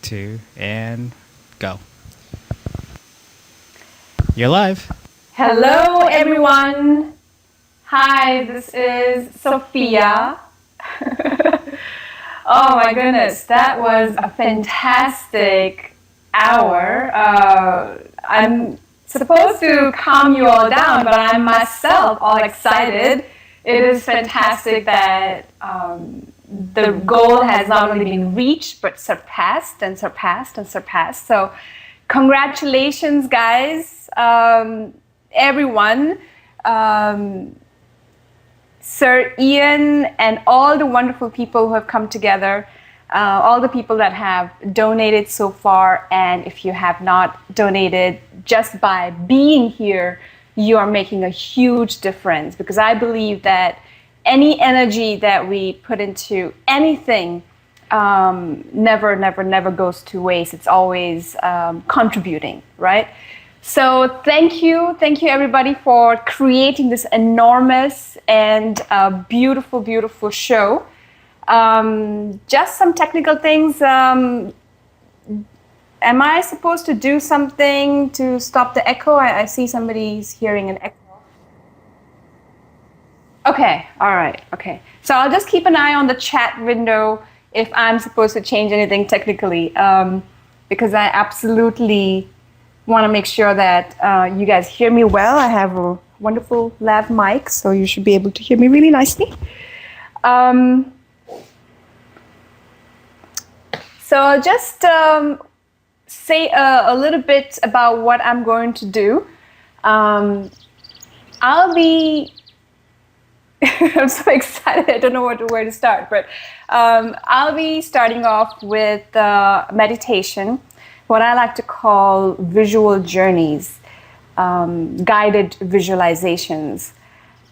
2, and go. You're live. Hello, everyone. Hi, this is Sophia. Oh my goodness, that was a fantastic hour. I'm supposed to calm you all down, but I'm myself all excited. It is fantastic that the goal has not only been reached, but surpassed and surpassed and surpassed. So, congratulations, guys, everyone. Sir Ian and all the wonderful people who have come together, all the people that have donated so far, and if you have not donated, just by being here, you are making a huge difference, because I believe that any energy that we put into anything never goes to waste. It's always contributing, right? So thank you everybody for creating this enormous and beautiful show. Just some technical things. Am I supposed to do something to stop the echo? I see somebody's hearing an echo. Okay, all right, okay. So I'll just keep an eye on the chat window if I'm supposed to change anything technically, because I absolutely want to make sure that you guys hear me well. I have a wonderful lav mic, so you should be able to hear me really nicely. So I'll just say a little bit about what I'm going to do. I'll be I'm so excited. I don't know where to start, but I'll be starting off with meditation, what I like to call visual journeys, guided visualizations.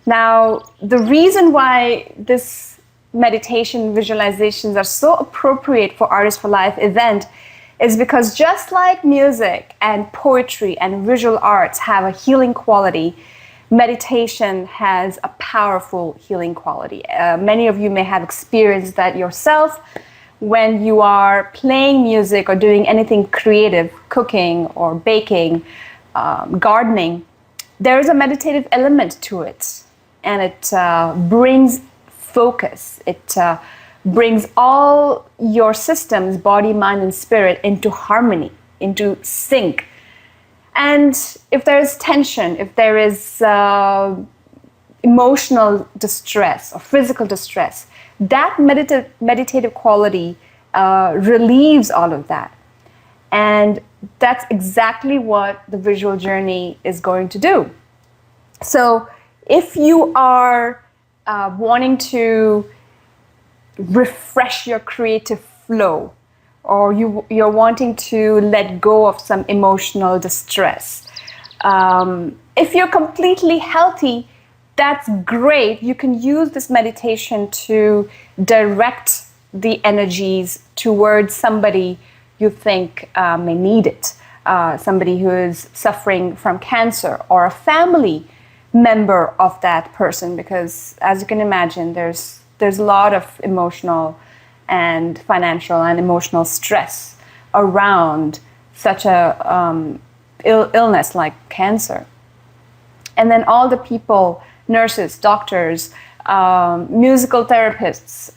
Now, the reason why this meditation visualizations are so appropriate for Artists for Life event is because just like music and poetry and visual arts have a healing quality, meditation has a powerful healing quality. Many of you may have experienced that yourself when you are playing music or doing anything creative, cooking or baking, gardening. There is a meditative element to it, and it brings focus. It brings all your systems, body, mind, and spirit, into harmony, into sync. And if there is tension, if there is emotional distress or physical distress, that meditative quality relieves all of that. And that's exactly what the visual journey is going to do. So if you are wanting to refresh your creative flow, or you're wanting to let go of some emotional distress. If you're completely healthy, that's great. You can use this meditation to direct the energies towards somebody you think may need it. Somebody who is suffering from cancer, or a family member of that person, because as you can imagine, there's a lot of emotional and financial and emotional stress around such a illness like cancer. And then all the people, nurses, doctors, musical therapists,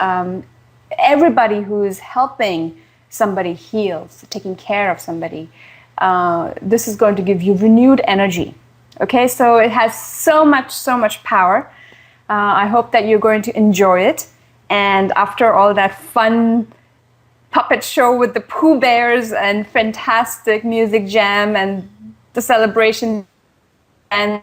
everybody who is helping somebody heal, taking care of somebody, this is going to give you renewed energy. Okay, so it has so much power. I hope that you're going to enjoy it. And after all that fun puppet show with the Pooh Bears and fantastic music jam and the celebration and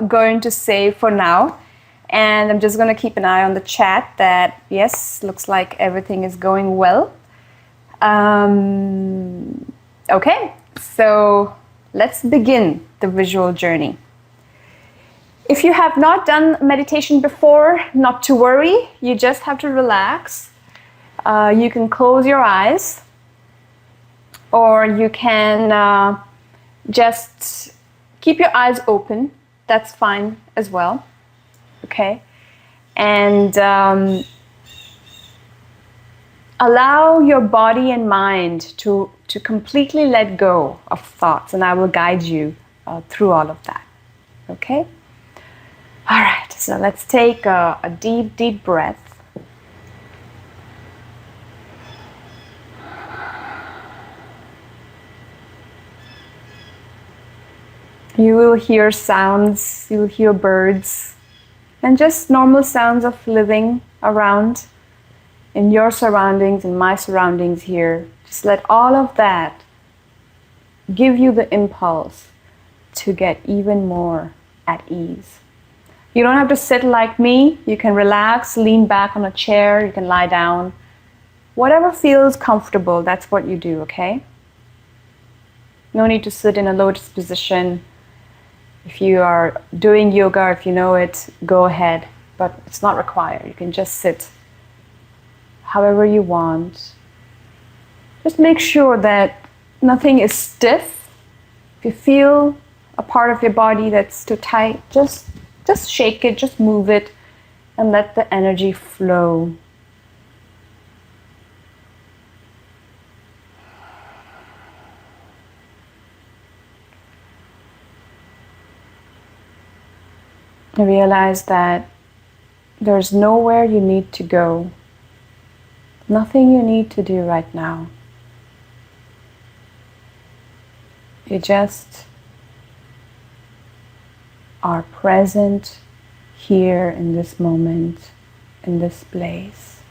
going to say for now. And I'm just going to keep an eye on the chat that, yes, looks like everything is going well. Okay, so let's begin the visual journey. If you have not done meditation before, not to worry. You just have to relax. You can close your eyes. or you can just keep your eyes open. That's fine as well. Okay? And allow your body and mind to completely let go of thoughts, and I will guide you through all of that. Okay? All right, so let's take a deep, deep breath. You will hear sounds, you will hear birds, and just normal sounds of living around in your surroundings, in my surroundings here. Just let all of that give you the impulse to get even more at ease. You don't have to sit like me. You can relax, lean back on a chair, you can lie down. Whatever feels comfortable, that's what you do, okay? No need to sit in a lotus position. If you are doing yoga, if you know it, go ahead, but it's not required. You can just sit however you want. Just make sure that nothing is stiff. If you feel a part of your body that's too tight, just shake it, just move it, and let the energy flow. Realize that there's nowhere you need to go. Nothing you need to do right now. You just are present here in this moment, in this place.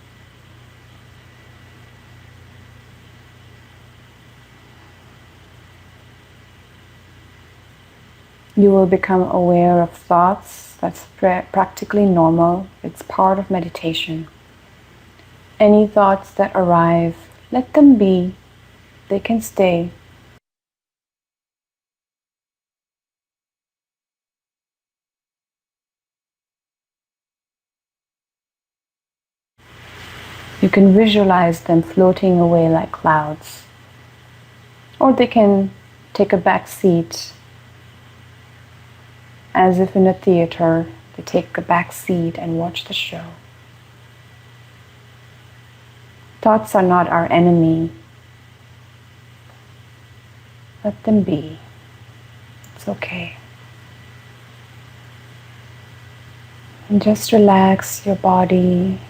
You will become aware of thoughts. That's practically normal. It's part of meditation. Any thoughts that arrive, let them be. They can stay. You can visualize them floating away like clouds. Or they can take a back seat, as if in a theater, they take a back seat and watch the show. Thoughts are not our enemy. Let them be. It's okay. And just relax your body.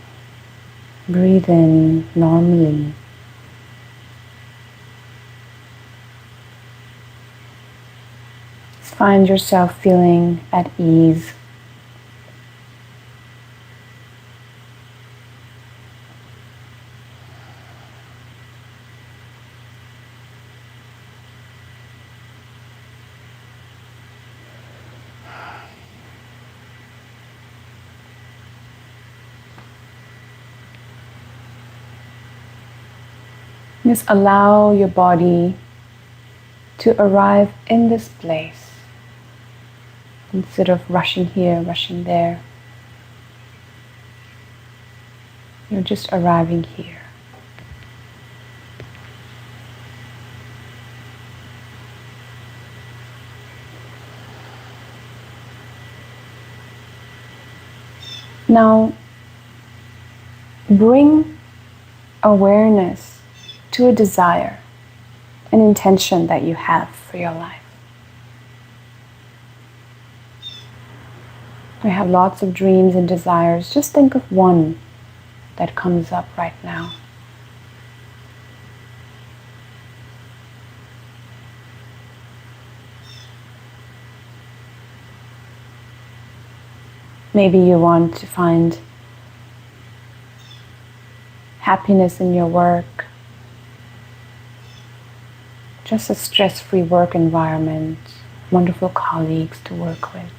Breathe in normally. Just find yourself feeling at ease. Just allow your body to arrive in this place instead of rushing here, rushing there. You're just arriving here. Now, bring awareness to a desire, an intention that you have for your life. We have lots of dreams and desires. Just think of one that comes up right now. Maybe you want to find happiness in your work, just a stress-free work environment, wonderful colleagues to work with.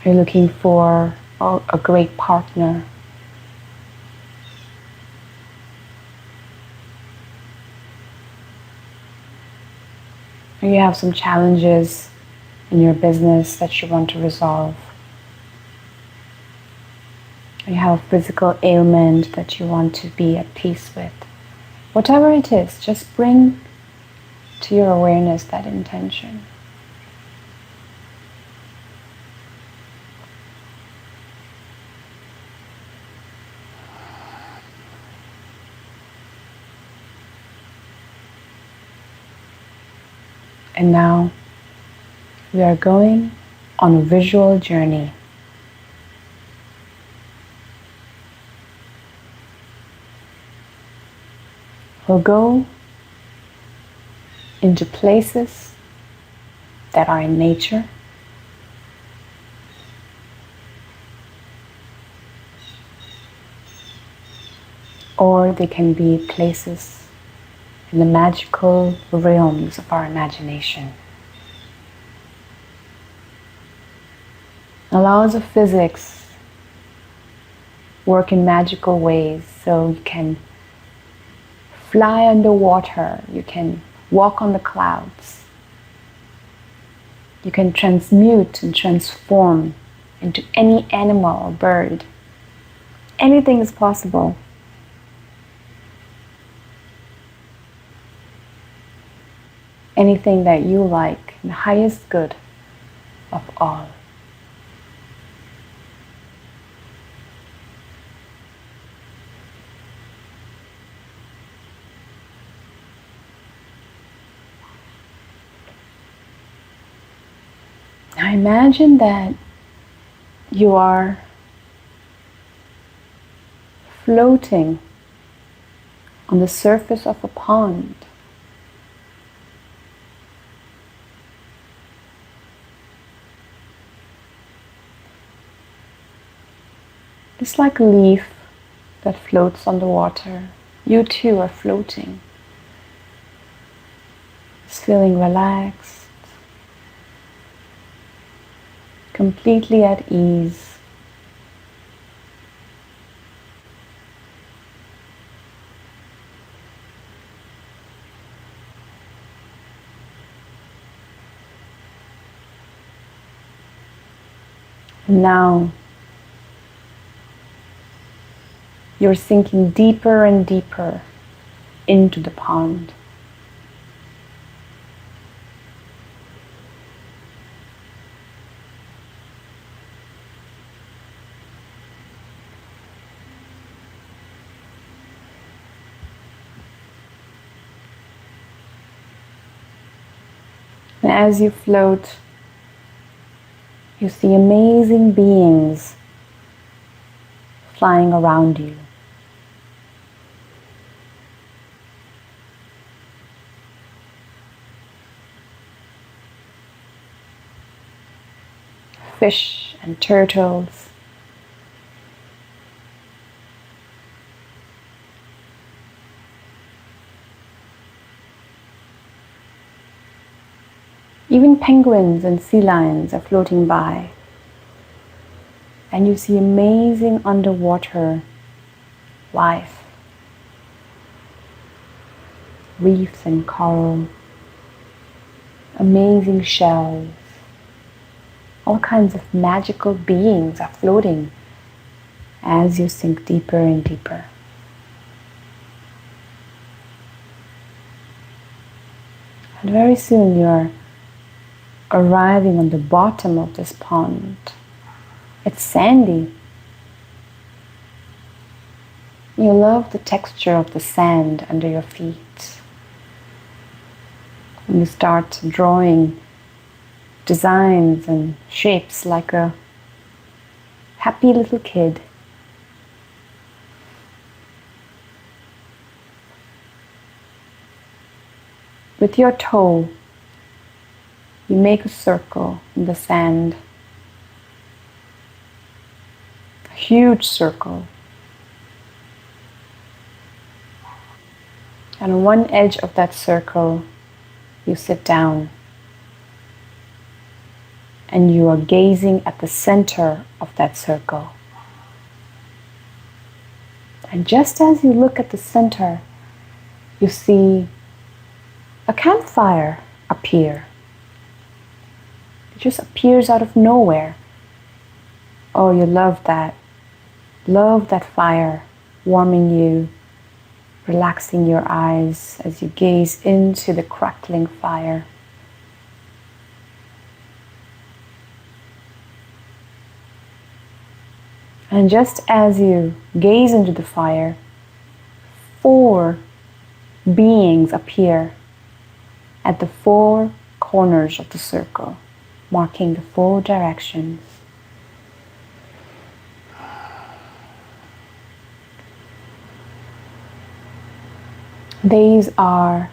You're looking for a great partner. Or you have some challenges in your business that you want to resolve. You have a physical ailment that you want to be at peace with. Whatever it is, just bring to your awareness that intention. And now we are going on a visual journey. We'll go into places that are in nature, or they can be places in the magical realms of our imagination. The laws of physics work in magical ways, so you can fly underwater, you can walk on the clouds, you can transmute and transform into any animal or bird. Anything is possible. Anything that you like, the highest good of all. Now imagine that you are floating on the surface of a pond. It's like a leaf that floats on the water. You too are floating. It's feeling relaxed, completely at ease. Now you're sinking deeper and deeper into the pond. And as you float, you see amazing beings flying around you. Fish and turtles. Even penguins and sea lions are floating by. And you see amazing underwater life. Reefs and coral. Amazing shells. All kinds of magical beings are floating as you sink deeper and deeper. And very soon you are arriving on the bottom of this pond. It's sandy. You love the texture of the sand under your feet. And you start drawing designs and shapes like a happy little kid. With your toe, you make a circle in the sand. A huge circle. And on one edge of that circle, you sit down. And you are gazing at the center of that circle. And just as you look at the center, you see a campfire appear. It just appears out of nowhere. Oh, you love that. Love that fire warming you, relaxing your eyes as you gaze into the crackling fire. And just as you gaze into the fire, 4 beings appear at the 4 corners of the circle, marking the 4 directions. These are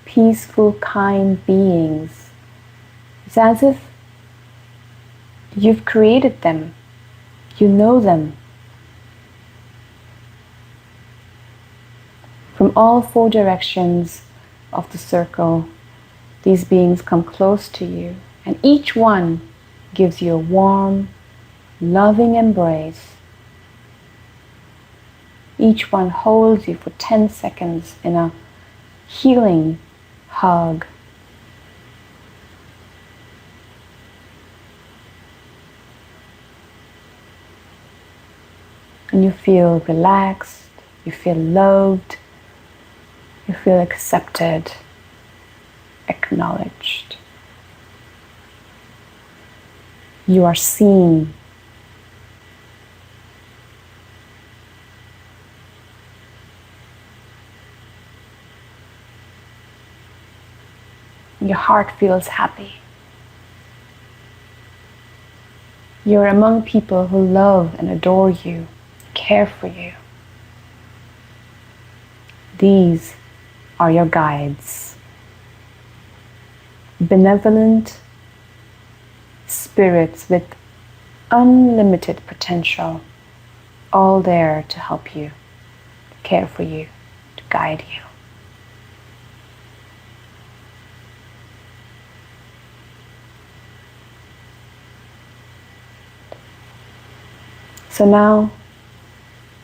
peaceful, kind beings. It's as if you've created them. You know them. From all 4 directions of the circle, these beings come close to you, and each one gives you a warm, loving embrace. Each one holds you for 10 seconds in a healing hug. And you feel relaxed, you feel loved, you feel accepted, acknowledged. You are seen. Your heart feels happy. You're among people who love and adore you, care for you. These are your guides. Benevolent spirits with unlimited potential, all there to help you, to care for you, to guide you. So now,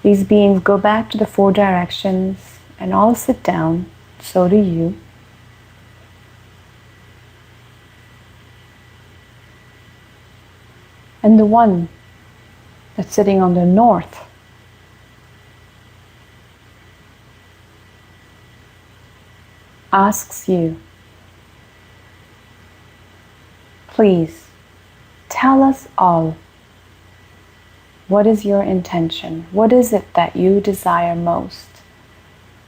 these beings go back to the 4 directions and all sit down. So do you. And the one that's sitting on the north asks you, please tell us all. What is your intention? What is it that you desire most?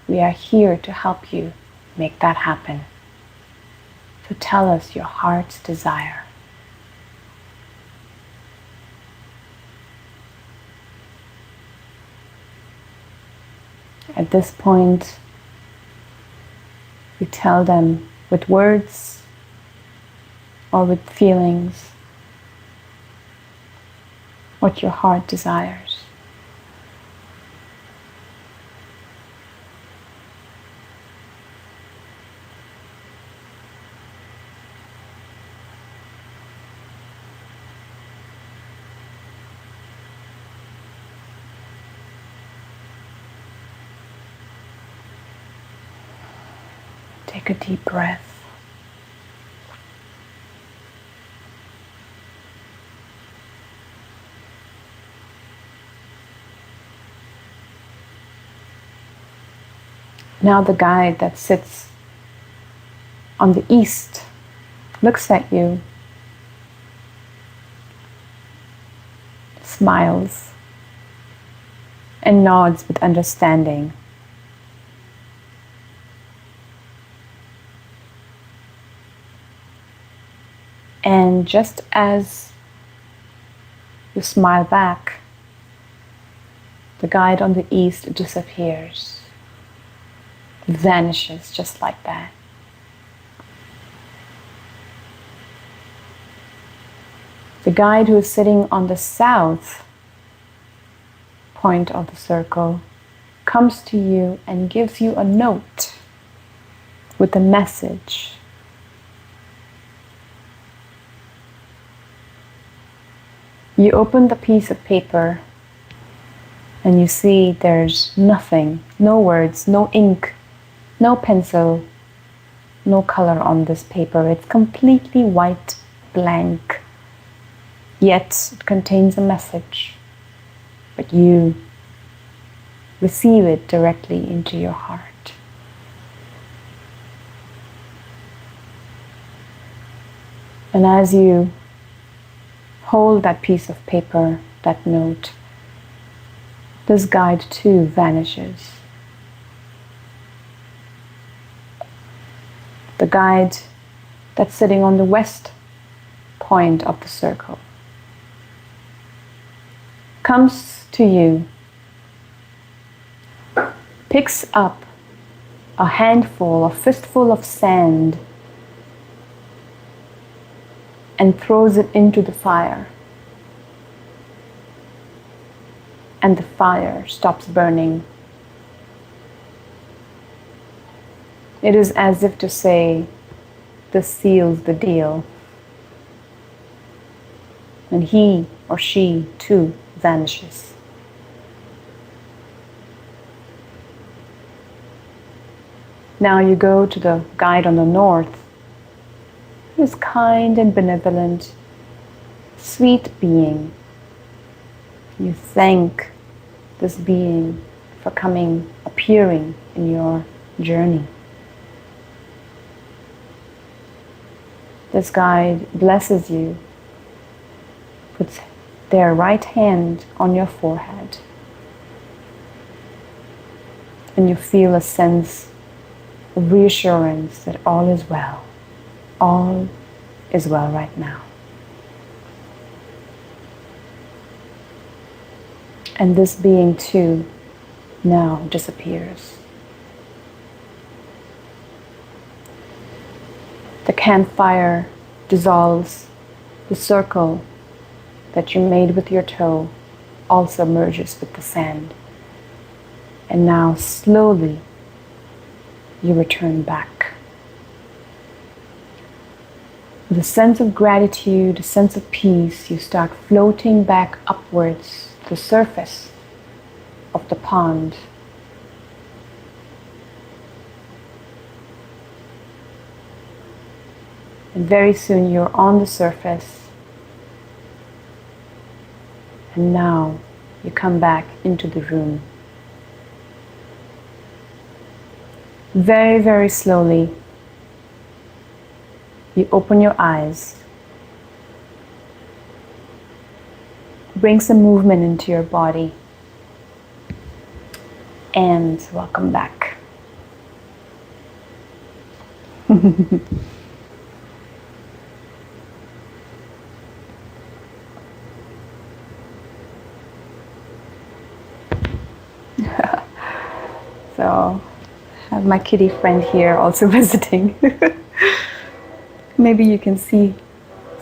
We are here to help you make that happen. So tell us your heart's desire. At this point, you tell them with words or with feelings what your heart desires. Take a deep breath. Now the guide that sits on the east looks at you, smiles, and nods with understanding. And just as you smile back, the guide on the east disappears. Vanishes just like that. The guide who is sitting on the south point of the circle comes to you and gives you a note with a message. You open the piece of paper and you see there's nothing, no words, no ink, no pencil, no color on this paper. It's completely white, blank. Yet it contains a message. but you receive it directly into your heart. And as you hold that piece of paper, that note, this guide too vanishes. The guide that's sitting on the west point of the circle comes to you, picks up a handful, a fistful of sand, and throws it into the fire. And the fire stops burning. It is as if to say, this seals the deal. And he or she too vanishes. Now you go to the guide on the north, who is kind and benevolent, sweet being. You thank this being for appearing in your journey. This guide blesses you, puts their right hand on your forehead, and you feel a sense of reassurance that all is well. All is well right now. And this being too now disappears. The campfire dissolves. The circle that you made with your toe also merges with the sand. And now slowly you return back. With a sense of gratitude, a sense of peace, you start floating back upwards to the surface of the pond. And very soon you're on the surface. And now you come back into the room. Very, very slowly, you open your eyes. Bring some movement into your body. And welcome back. So, I have my kitty friend here also visiting. Maybe you can see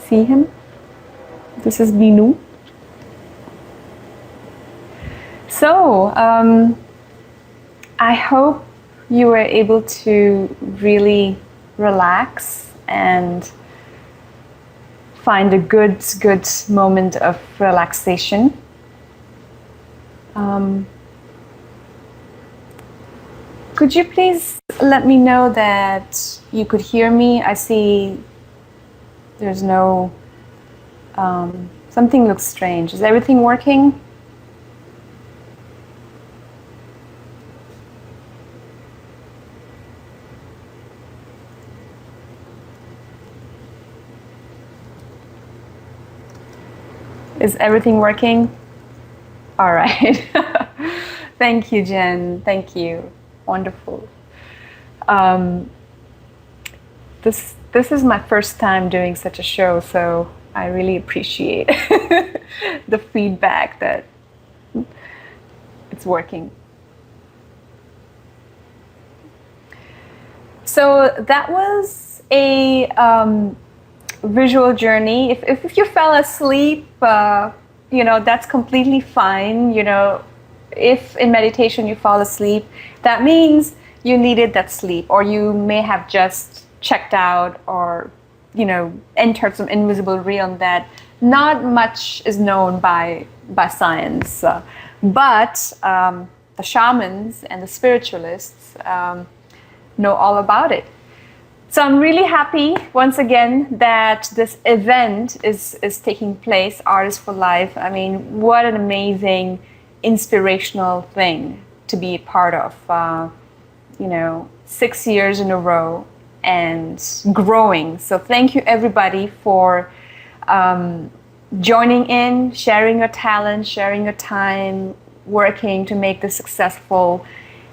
him. This is Binu. So, I hope you were able to really relax and find a good moment of relaxation. Could you please let me know that you could hear me? I see there's no, something looks strange. Is everything working? Is everything working? All right. Thank you, Jen. Thank you. Wonderful. This is my first time doing such a show, so I really appreciate the feedback that it's working. So that was a visual journey. If you fell asleep, that's completely fine. If in meditation you fall asleep, that means you needed that sleep, or you may have just checked out or entered some invisible realm that not much is known by science, but the shamans and the spiritualists know all about it. So I'm really happy once again that this event is taking place, Artists for Life. I mean, what an amazing inspirational thing to be a part of. 6 years in a row and growing. So thank you everybody for joining in, sharing your talent, sharing your time, working to make this successful.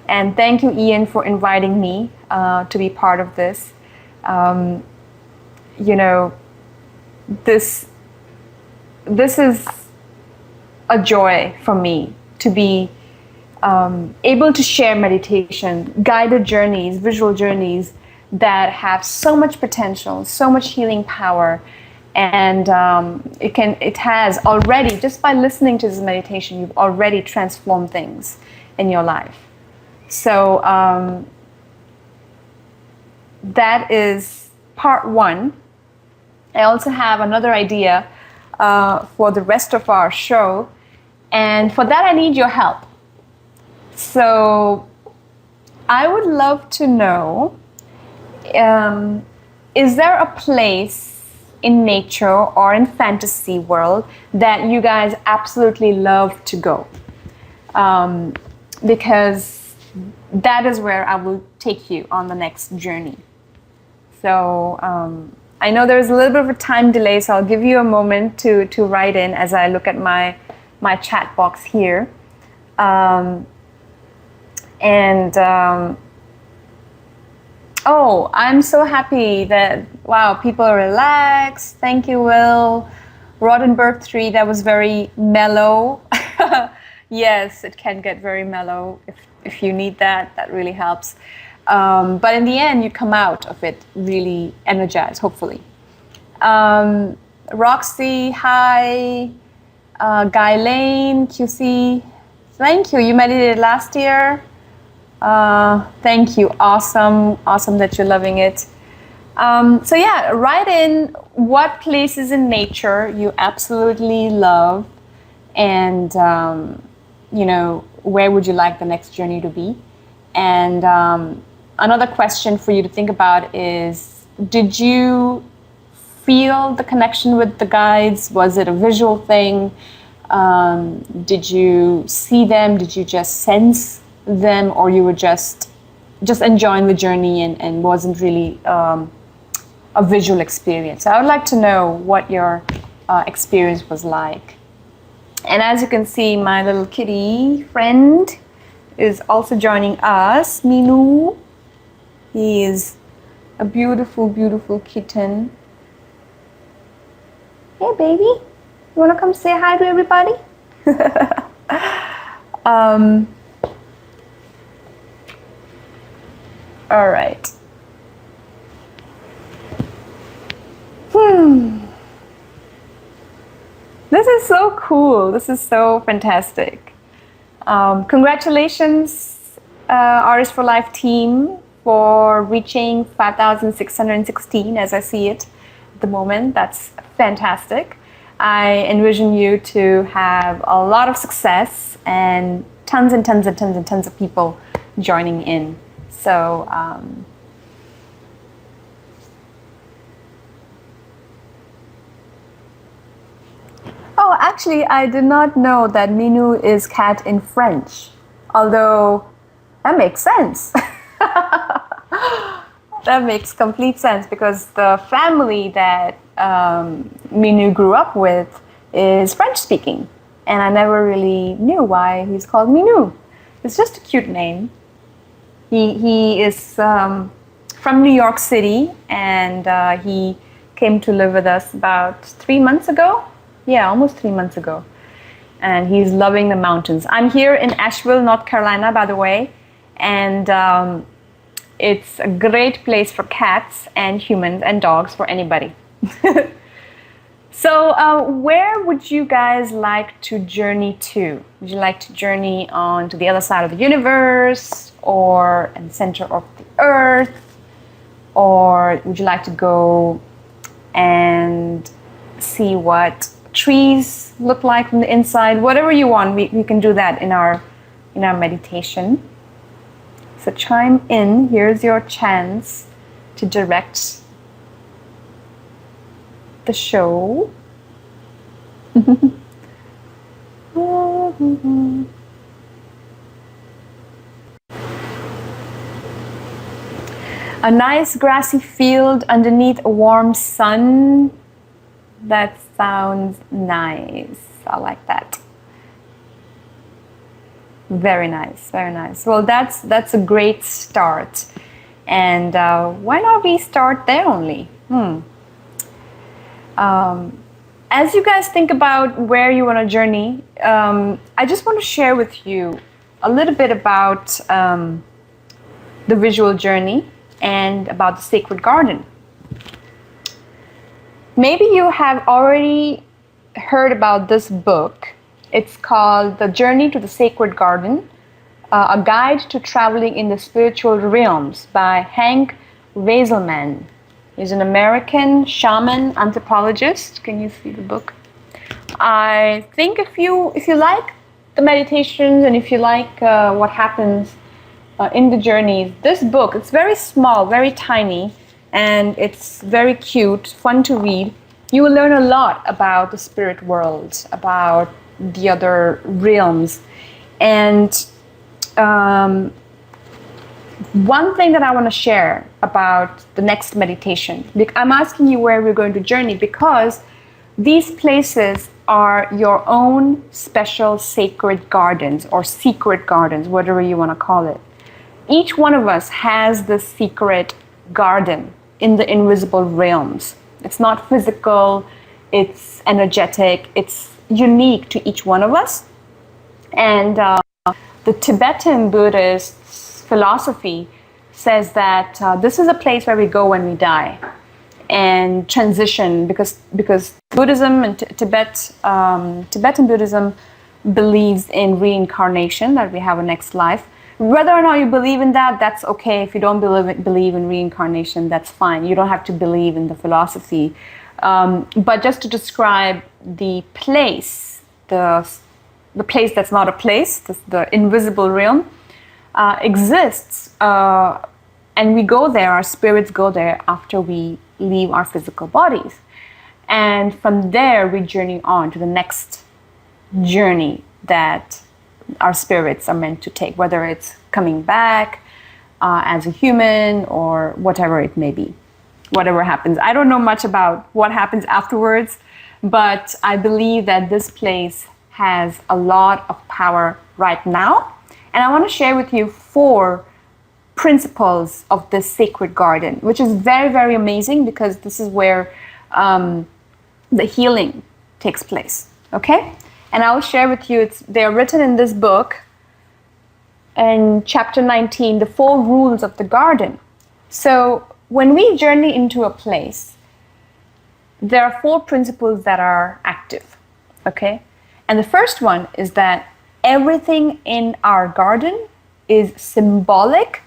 And thank you, Ian, for inviting me to be part of this. This is a joy for me to be able to share meditation, guided journeys, visual journeys that have so much potential, so much healing power. And it has already, just by listening to this meditation, you've already transformed things in your life. So that is part one. I also have another idea for the rest of our show. And for that, I need your help. So I would love to know, is there a place in nature or in fantasy world that you guys absolutely love to go? Because that is where I will take you on the next journey. So I know there's a little bit of a time delay, so I'll give you a moment to write in as I look at my chat box here. Oh, I'm so happy that, wow, people are relaxed. Thank you, Will. Rodenberg 3, that was very mellow. Yes, it can get very mellow. If you need that, that really helps. But in the end, you come out of it really energized, hopefully. Roxy, hi. Guy Lane, QC, thank you. You meditated last year. Thank you. Awesome that you're loving it. So yeah, write in what places in nature you absolutely love, and where would you like the next journey to be. And another question for you to think about is, did you feel the connection with the guides? Was it a visual thing? Did you see them? Did you just sense them, or you were just enjoying the journey and wasn't really a visual experience? So I would like to know what your experience was like. And as you can see, my little kitty friend is also joining us, Minu. He is a beautiful, beautiful kitten. Hey, baby. You want to come say hi to everybody? All right. This is so cool. This is so fantastic. Congratulations, Artists for Life team, for reaching 5,616 as I see it at the moment. That's fantastic. I envision you to have a lot of success and tons and tons and tons and tons of people joining in. So oh, actually, I did not know that Minu is cat in French, although that makes sense. That makes complete sense, because the family that Minu grew up with is French speaking, and I never really knew why he's called Minu. It's just a cute name. He is from New York City, and he came to live with us about 3 months ago. Yeah, almost 3 months ago. And he's loving the mountains. I'm here in Asheville, North Carolina, by the way, and it's a great place for cats and humans and dogs, for anybody. So where would you guys like to journey to? Would you like to journey on to the other side of the universe, or in the center of the earth? Or would you like to go and see what trees look like from the inside? Whatever you want, we can do that in our meditation. So chime in. Here's your chance to direct the show. A nice grassy field underneath a warm sun. That sounds nice. I like that. Very nice, very nice. Well, that's a great start. And why not we start there only? As you guys think about where you want to journey, I just want to share with you a little bit about the visual journey and about the sacred garden. Maybe you have already heard about this book. It's called The Journey to the Sacred Garden, A Guide to Traveling in the Spiritual Realms by Hank Wieselman. He's an American shaman anthropologist. Can you see the book? I think if you like the meditations and if you like what happens in the journeys, this book, it's very small, very tiny, and it's very cute, fun to read. You will learn a lot about the spirit world, about the other realms. And one thing that I want to share about the next meditation, I'm asking you where we're going to journey because these places are your own special sacred gardens or secret gardens, whatever you want to call it. Each one of us has this secret garden in the invisible realms. It's not physical, it's energetic, it's unique to each one of us. And the Tibetan Buddhist philosophy says that this is a place where we go when we die and transition because Buddhism and Tibetan Buddhism believes in reincarnation, that we have a next life. Whether or not you believe in that, that's okay. If you don't believe in reincarnation, that's fine. You don't have to believe in the philosophy. But just to describe the place, the place that's not a place, the invisible realm, exists. And we go there, our spirits go there after we leave our physical bodies. And from there, we journey on to the next journey that our spirits are meant to take, whether it's coming back as a human or whatever it may be, whatever happens. I don't know much about what happens afterwards, but I believe that this place has a lot of power right now. And I want to share with you 4 principles of this sacred garden, which is very, very amazing because this is where the healing takes place, okay? And I will share with you, they're written in this book in chapter 19, the 4 rules of the garden. So when we journey into a place, there are 4 principles that are active, okay? And the first one is that everything in our garden is symbolic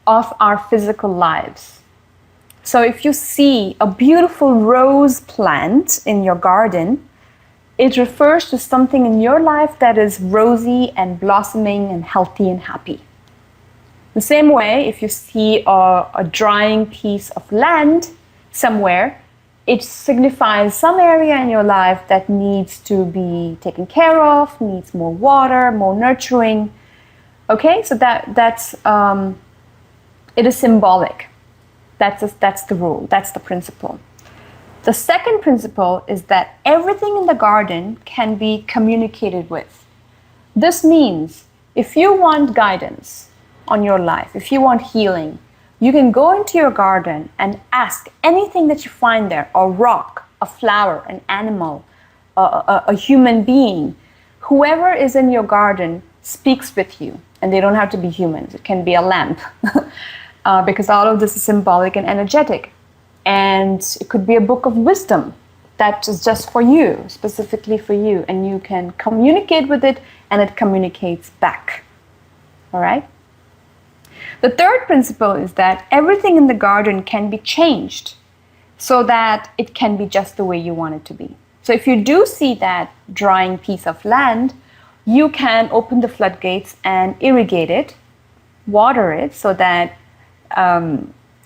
of our physical lives. So if you see a beautiful rose plant in your garden, it refers to something in your life that is rosy and blossoming and healthy and happy. The same way, if you see a drying piece of land somewhere, it signifies some area in your life that needs to be taken care of, needs more water, more nurturing. Okay, so that's it is symbolic. That's the rule, that's the principle. The second principle is that everything in the garden can be communicated with. This means if you want guidance on your life, if you want healing, you can go into your garden and ask anything that you find there, a rock, a flower, an animal, a human being. Whoever is in your garden speaks with you, and they don't have to be humans. It can be a lamp because all of this is symbolic and energetic. And it could be a book of wisdom that is just for you, specifically for you, and you can communicate with it and it communicates back. All right? The third principle is that everything in the garden can be changed so that it can be just the way you want it to be. So if you do see that drying piece of land, you can open the floodgates and irrigate it, water it so that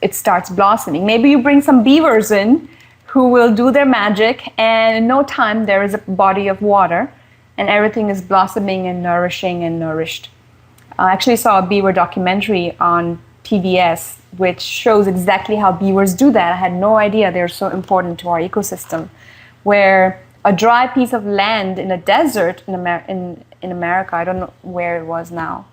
it starts blossoming. Maybe you bring some beavers in who will do their magic, and in no time there is a body of water and everything is blossoming and nourishing and nourished. I actually saw a beaver documentary on PBS, which shows exactly how beavers do that. I had no idea they're so important to our ecosystem, where a dry piece of land in a desert in America, I don't know where it was now,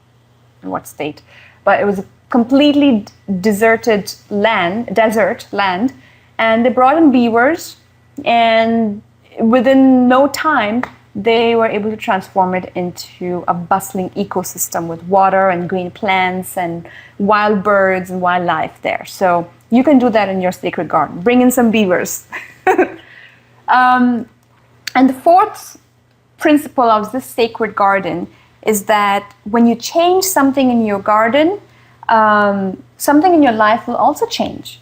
in what state, but it was a completely desert land, and they brought in beavers, and within no time, they were able to transform it into a bustling ecosystem with water and green plants and wild birds and wildlife there. So you can do that in your sacred garden. Bring in some beavers. And the fourth principle of this sacred garden is that when you change something in your garden, something in your life will also change.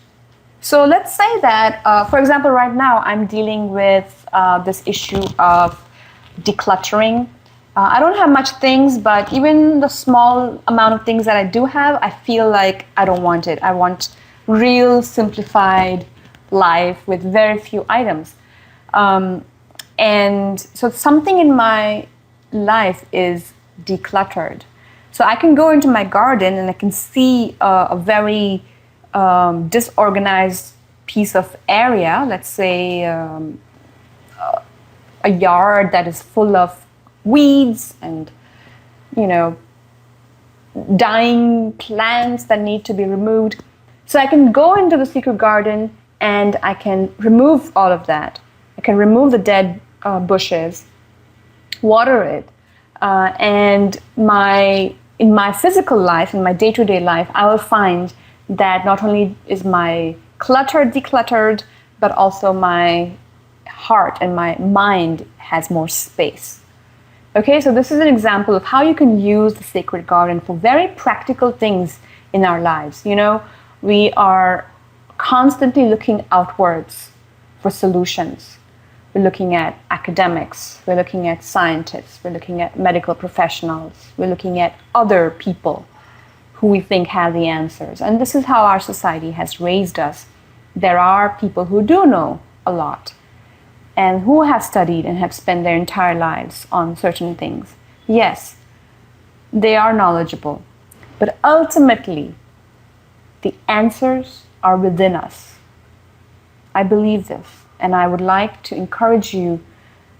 So let's say that, for example, right now I'm dealing with this issue of decluttering. I don't have much things, but even the small amount of things that I do have, I feel like I don't want it. I want real simplified life with very few items. And so something in my life is decluttered. So I can go into my garden and I can see a very disorganized piece of area, let's say a yard that is full of weeds and, dying plants that need to be removed. So I can go into the secret garden and I can remove all of that. I can remove the dead bushes, water it, and in my physical life, in my day-to-day life, I will find that not only is my clutter decluttered, but also my heart and my mind has more space. Okay, so this is an example of how you can use the sacred garden for very practical things in our lives. We are constantly looking outwards for solutions. We're looking at academics, we're looking at scientists, we're looking at medical professionals, we're looking at other people who we think have the answers. And this is how our society has raised us. There are people who do know a lot and who have studied and have spent their entire lives on certain things. Yes, they are knowledgeable, but ultimately, the answers are within us. I believe this, and I would like to encourage you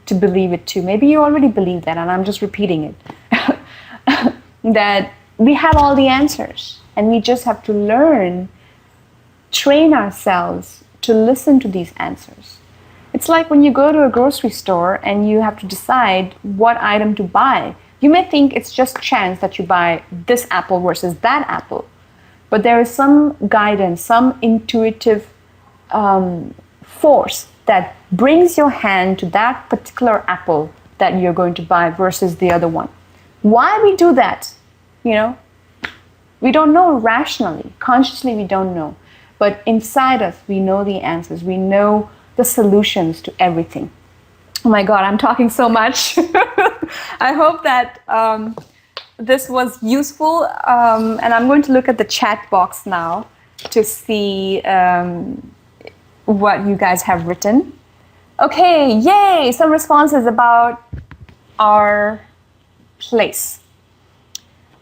to believe it too. Maybe you already believe that, and I'm just repeating it. That we have all the answers, and we just have to learn, train ourselves to listen to these answers. It's like when you go to a grocery store and you have to decide what item to buy. You may think it's just chance that you buy this apple versus that apple, but there is some guidance, some intuitive force that brings your hand to that particular apple that you're going to buy versus the other one. Why we do that? We don't know rationally. Consciously, we don't know. But inside us, we know the answers. We know the solutions to everything. Oh my God, I'm talking so much. I hope that this was useful. And I'm going to look at the chat box now to see what you guys have written. Okay, yay! Some responses about our place.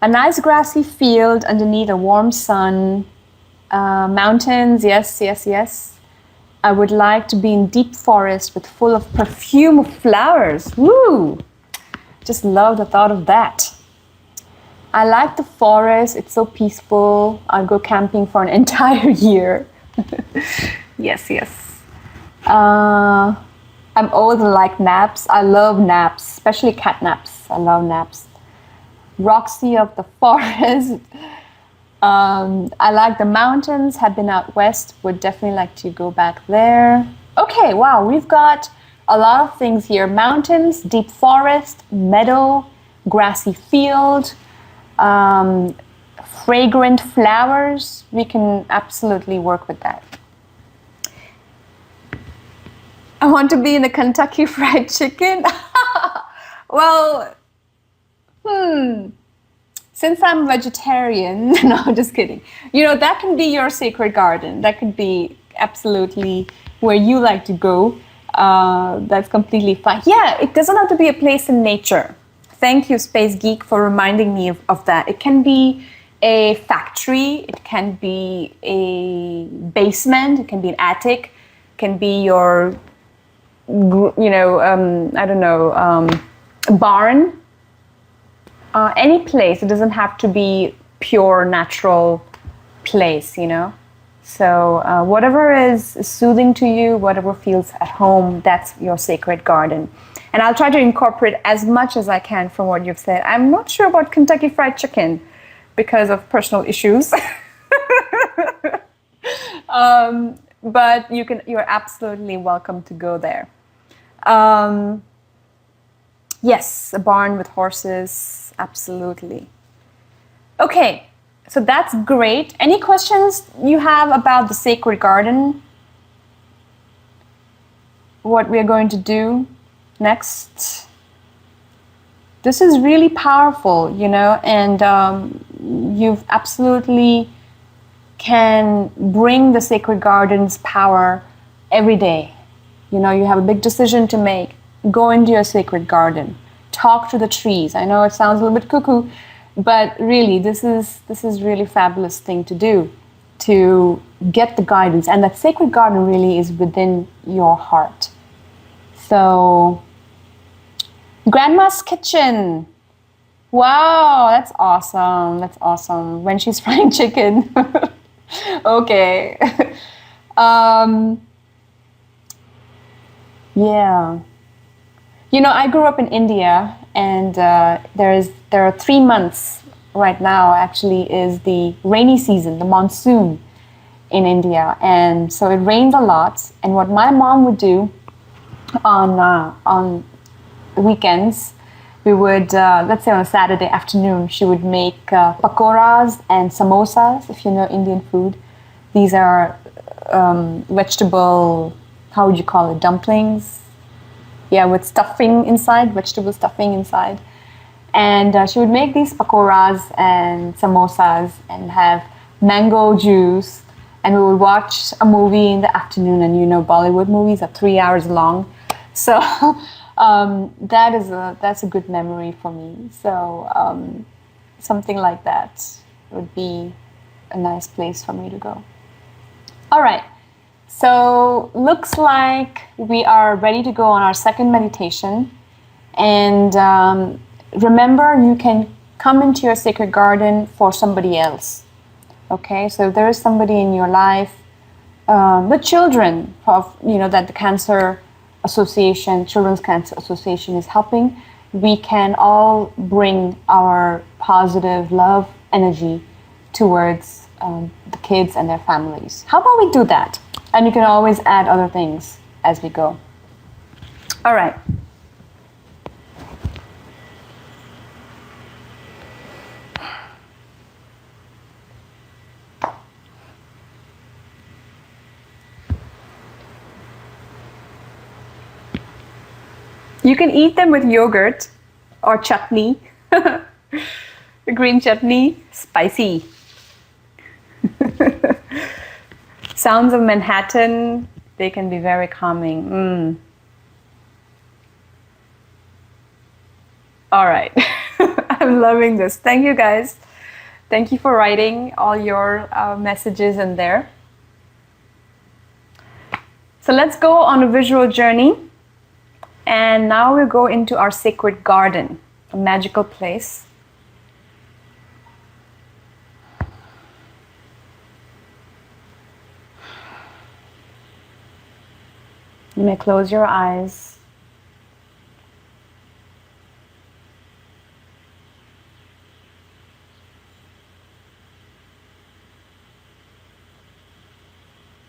A nice grassy field underneath a warm sun. Mountains, yes. I would like to be in deep forest with full of perfume of flowers. Woo! Just love the thought of that. I like the forest. It's so peaceful. I'll go camping for an entire year. Yes. I'm old and like naps. I love naps, especially cat naps. I love naps. Roxy of the forest. I like the mountains, have been out west, would definitely like to go back there. Okay, wow, we've got a lot of things here. Mountains, deep forest, meadow, grassy field, fragrant flowers. We can absolutely work with that. I want to be in a Kentucky Fried Chicken. Well, since I'm vegetarian, no, just kidding. That can be your sacred garden. That could be absolutely where you like to go. That's completely fine. Yeah, it doesn't have to be a place in nature. Thank you, Space Geek, for reminding me of that. It can be a factory, it can be a basement, it can be an attic, it can be your, I don't know, barn, any place. It doesn't have to be pure natural place, So whatever is soothing to you, whatever feels at home, that's your sacred garden. And I'll try to incorporate as much as I can from what you've said. I'm not sure about Kentucky Fried Chicken because of personal issues. But you're absolutely welcome to go there. Yes, a barn with horses, absolutely. Okay, so that's great. Any questions you have about the sacred garden? What we're going to do next? This is really powerful, and you've absolutely can bring the sacred garden's power every day. You have a big decision to make. Go into your sacred garden. Talk to the trees. I know it sounds a little bit cuckoo, but really, this is really fabulous thing to do, to get the guidance. And that sacred garden really is within your heart. So, Grandma's kitchen. Wow, that's awesome. That's awesome. When she's frying chicken. Okay. Yeah. I grew up in India, and there are 3 months right now. Actually, is the rainy season, the monsoon in India, and so it rains a lot. And what my mom would do on weekends, we would, let's say on a Saturday afternoon, she would make pakoras and samosas, if you know Indian food. These are vegetable, how would you call it, dumplings? Yeah, with stuffing inside, vegetable stuffing inside. And she would make these pakoras and samosas and have mango juice. And we would watch a movie in the afternoon. And Bollywood movies are 3 hours long. So that's a good memory for me. So something like that would be a nice place for me to go. All right. So looks like we are ready to go on our second meditation. And remember, you can come into your sacred garden for somebody else. Okay, so if there is somebody in your life, the children of, that the Cancer Association, Children's Cancer Association is helping, we can all bring our positive love energy towards the kids and their families. How about we do that? And you can always add other things as we go. All right. You can eat them with yogurt or chutney. Green chutney, spicy. Sounds of Manhattan, they can be very calming. All right. I'm loving this. Thank you, guys. Thank you for writing all your messages in there. So let's go on a visual journey. And now we'll go into our sacred garden, a magical place. You may close your eyes.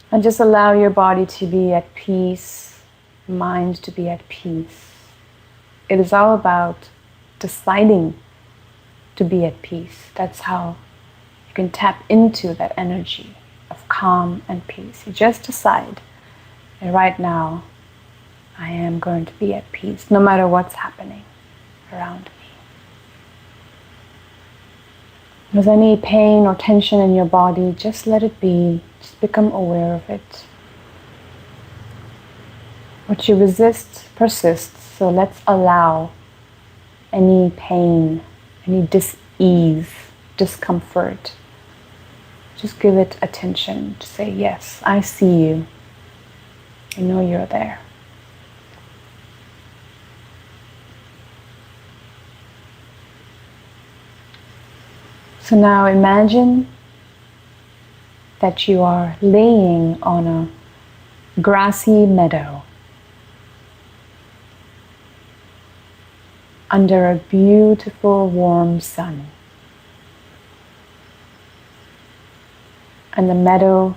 And just allow your body to be at peace, mind to be at peace. It is all about deciding to be at peace. That's how you can tap into that energy of calm and peace. You just decide. And right now, I am going to be at peace, no matter what's happening around me. If there's any pain or tension in your body, just let it be. Just become aware of it. What you resist persists, so let's allow any pain, any dis-ease discomfort, just give it attention to say, yes, I see you. I know you're there. So now imagine that you are laying on a grassy meadow under a beautiful warm sun. And the meadow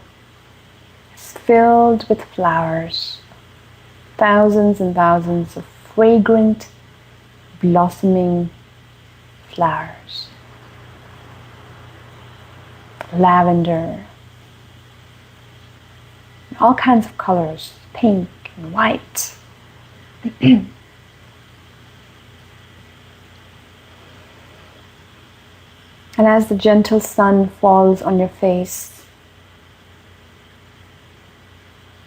is filled with flowers, thousands and thousands of fragrant, blossoming flowers. Lavender, all kinds of colors, pink and white. And as the gentle sun falls on your face,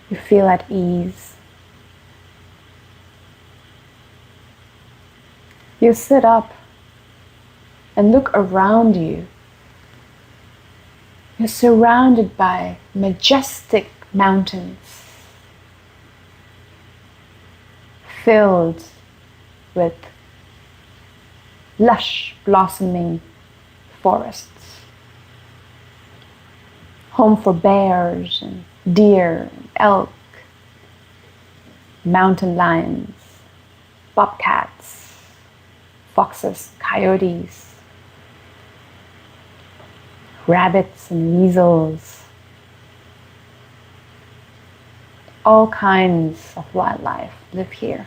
you feel at ease. You sit up and look around you. You're surrounded by majestic mountains filled with lush blossoming forests, home for bears and deer, and elk, mountain lions, bobcats, foxes, coyotes, rabbits and weasels, all kinds of wildlife live here.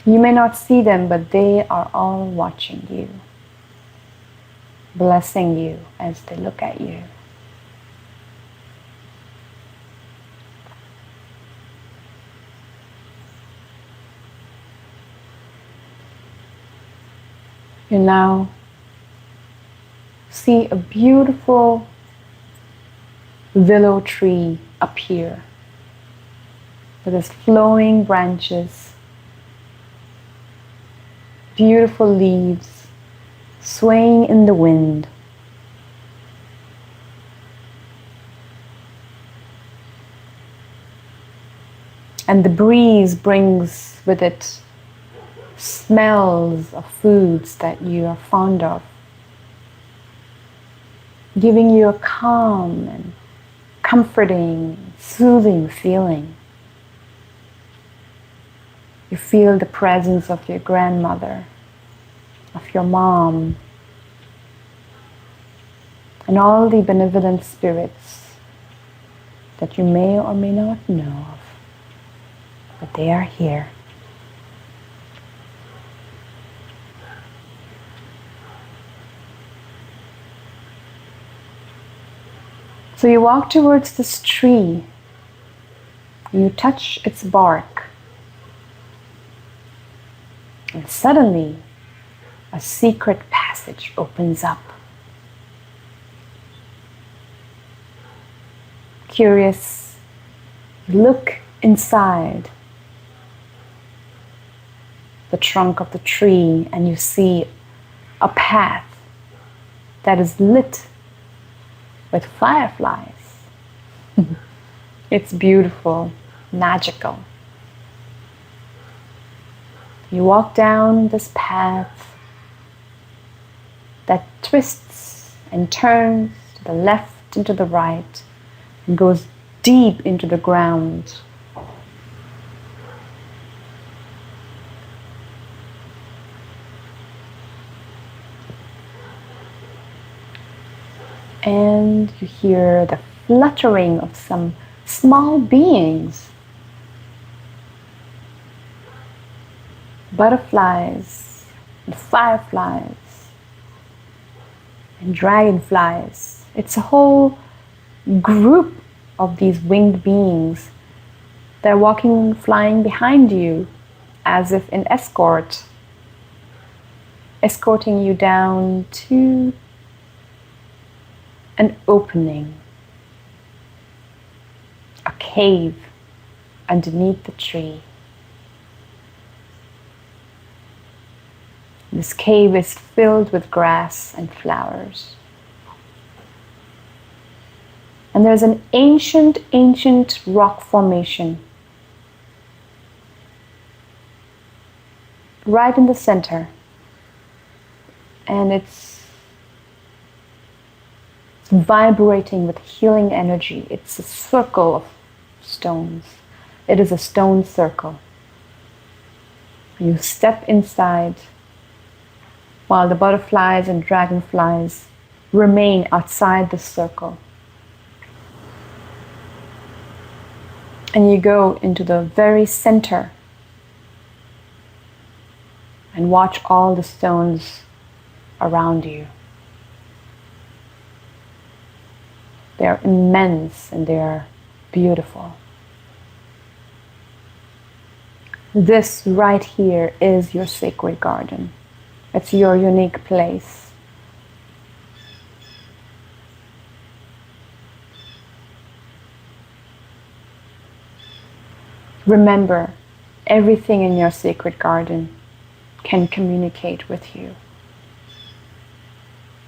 You may not see them, but they are all watching you, blessing you as they look at you. You now see a beautiful willow tree appear with its flowing branches, beautiful leaves swaying in the wind. And the breeze brings with it smells of foods that you are fond of, giving you a calm and comforting, soothing feeling. You feel the presence of your grandmother, of your mom, and all the benevolent spirits that you may or may not know of, but they are here. So you walk towards this tree, and you touch its bark, and suddenly a secret passage opens up. Curious, you look inside the trunk of the tree and you see a path that is lit with fireflies. It's beautiful, magical. You walk down this path that twists and turns to the left and to the right and goes deep into the ground. And you hear the fluttering of some small beings. Butterflies and fireflies and dragonflies. It's a whole group of these winged beings. They're walking, flying behind you as if in escort, escorting you down to an opening, a cave underneath the tree. This cave is filled with grass and flowers. And there's an ancient rock formation right in the center. And it's vibrating with healing energy. It's a circle of stones. It is a stone circle. You step inside while the butterflies and dragonflies remain outside the circle. And you go into the very center and watch all the stones around you. They're immense and they're beautiful. This right here is your sacred garden. It's your unique place. Remember, everything in your sacred garden can communicate with you.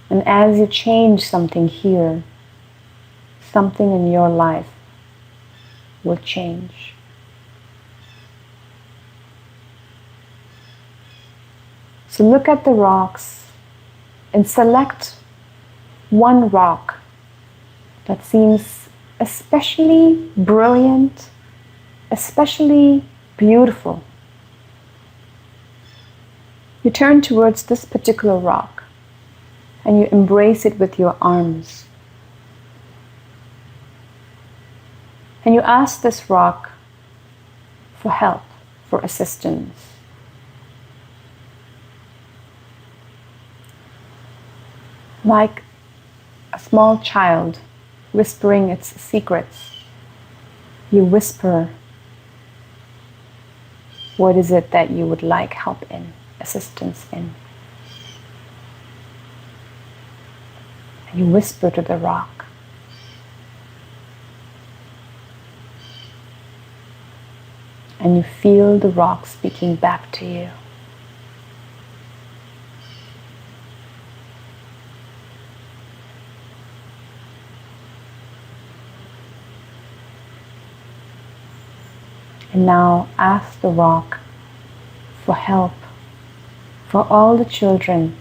And as you change something here, something in your life will change. So look at the rocks and select one rock that seems especially brilliant, especially beautiful. You turn towards this particular rock and you embrace it with your arms. And you ask this rock for help, for assistance. Like a small child whispering its secrets, you whisper, what is it that you would like help in, assistance in? And you whisper to the rock. And you feel the rock speaking back to you. And now ask the rock for help for all the children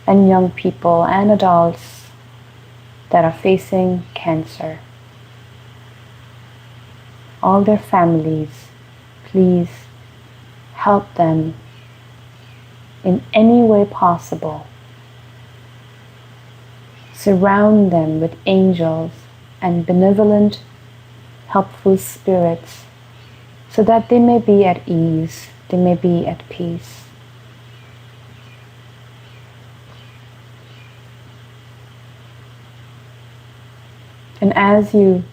and young people and adults that are facing cancer. All their families, please help them in any way possible. Surround them with angels and benevolent, helpful spirits so that they may be at ease, they may be at peace. And as you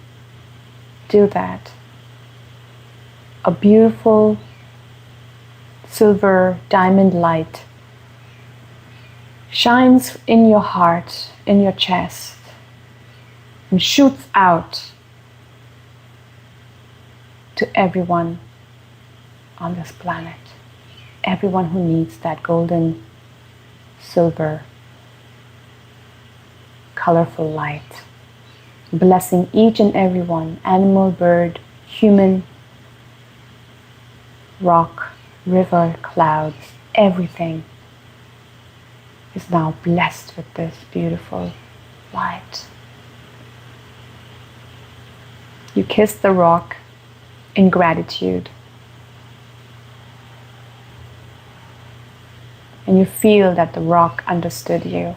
do that, a beautiful silver diamond light shines in your heart, in your chest, and shoots out to everyone on this planet, everyone who needs that golden, silver, colorful light, blessing each and every one, animal, bird, human, rock, river, clouds, everything is now blessed with this beautiful light. You kiss the rock in gratitude. And you feel that the rock understood you.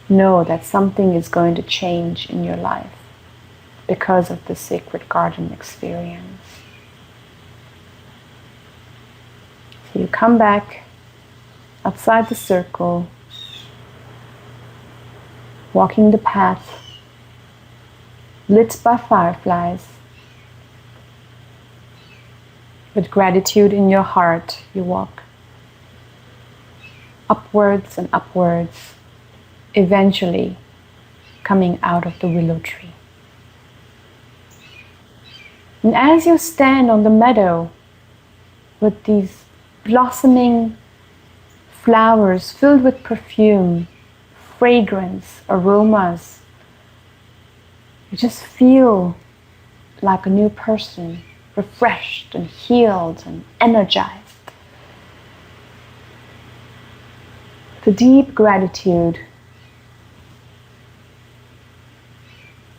Know that something is going to change in your life because of the sacred garden experience. So you come back outside the circle, walking the path lit by fireflies. With gratitude in your heart, you walk upwards and upwards, eventually coming out of the willow tree. And as you stand on the meadow with these blossoming flowers filled with perfume, fragrance, aromas, you just feel like a new person, refreshed and healed and energized. With a deep gratitude,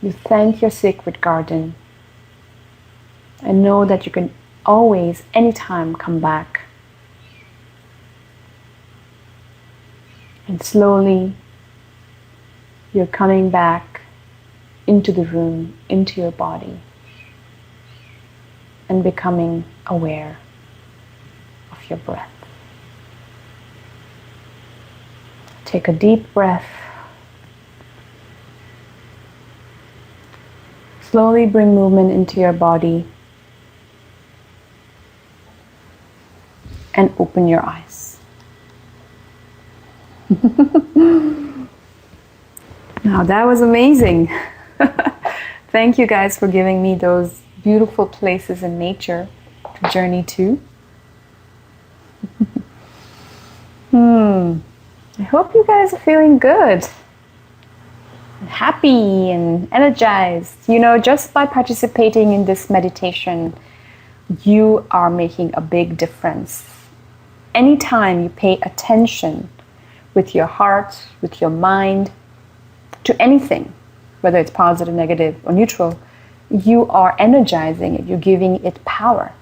you thank your sacred garden and know that you can always, anytime, come back. And slowly, you're coming back into the room, into your body, and becoming aware of your breath. Take a deep breath. Slowly bring movement into your body and open your eyes. Now that was amazing. Thank you guys for giving me those beautiful places in nature to journey to. I hope you guys are feeling good and happy and energized. You know, just by participating in this meditation, you are making a big difference. Anytime you pay attention with your heart, with your mind, to anything, whether it's positive, negative, or neutral, you are energizing it, you're giving it power.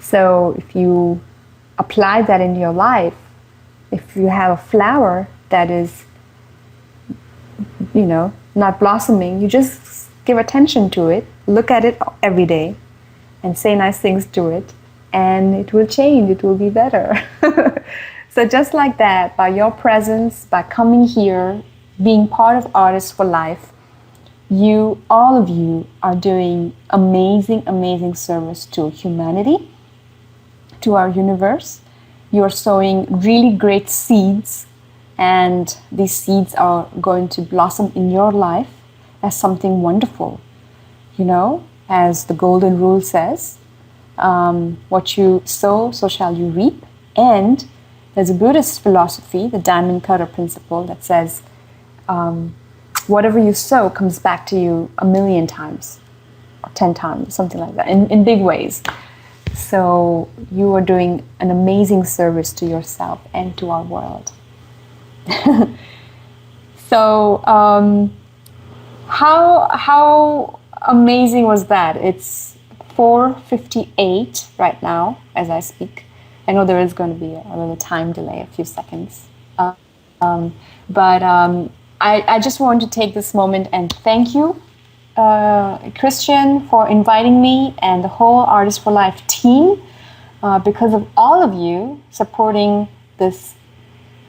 So if you apply that in your life, if you have a flower that is, not blossoming, you just give attention to it, look at it every day, and say nice things to it, and it will change, it will be better. So just like that, by your presence, by coming here, being part of Artists for Life, all of you are doing amazing, amazing service to humanity, to our universe. You are sowing really great seeds, and these seeds are going to blossom in your life as something wonderful. As the golden rule says, what you sow, so shall you reap. And there's a Buddhist philosophy, the diamond cutter principle, that says, whatever you sow comes back to you 1,000,000 times, or 10 times, something like that, in big ways. So you are doing an amazing service to yourself and to our world. So how amazing was that? It's 4:58 right now as I speak. I know there is going to be a little time delay, a few seconds. But I just want to take this moment and thank you, Christian, for inviting me and the whole Artists for Life team. Because of all of you supporting this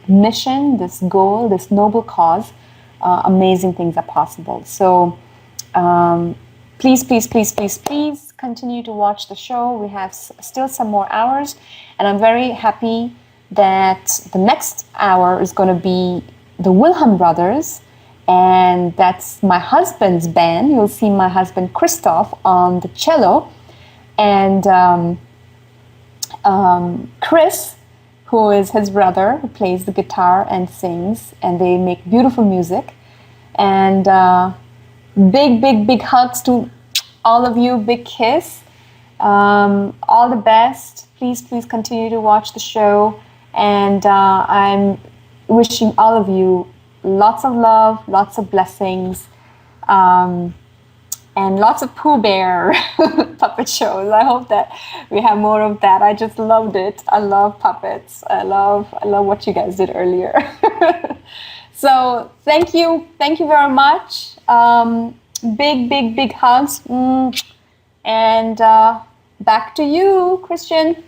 mission, this goal, this noble cause, amazing things are possible. So please, please, please, please, please continue to watch the show. We have still some more hours, and I'm very happy that the next hour is going to be the Wilhelm Brothers, and that's my husband's band. You'll see my husband Christoph on the cello, and Chris, who is his brother, who plays the guitar and sings, and they make beautiful music. And big, big, big hugs to all of you, big kiss. All the best. Please, please continue to watch the show. And I'm wishing all of you lots of love, lots of blessings, and lots of Pooh Bear puppet shows. I hope that we have more of that. I just loved it. I love puppets. I love what you guys did earlier. So thank you very much. Big, big, big hugs. And back to you, Christian.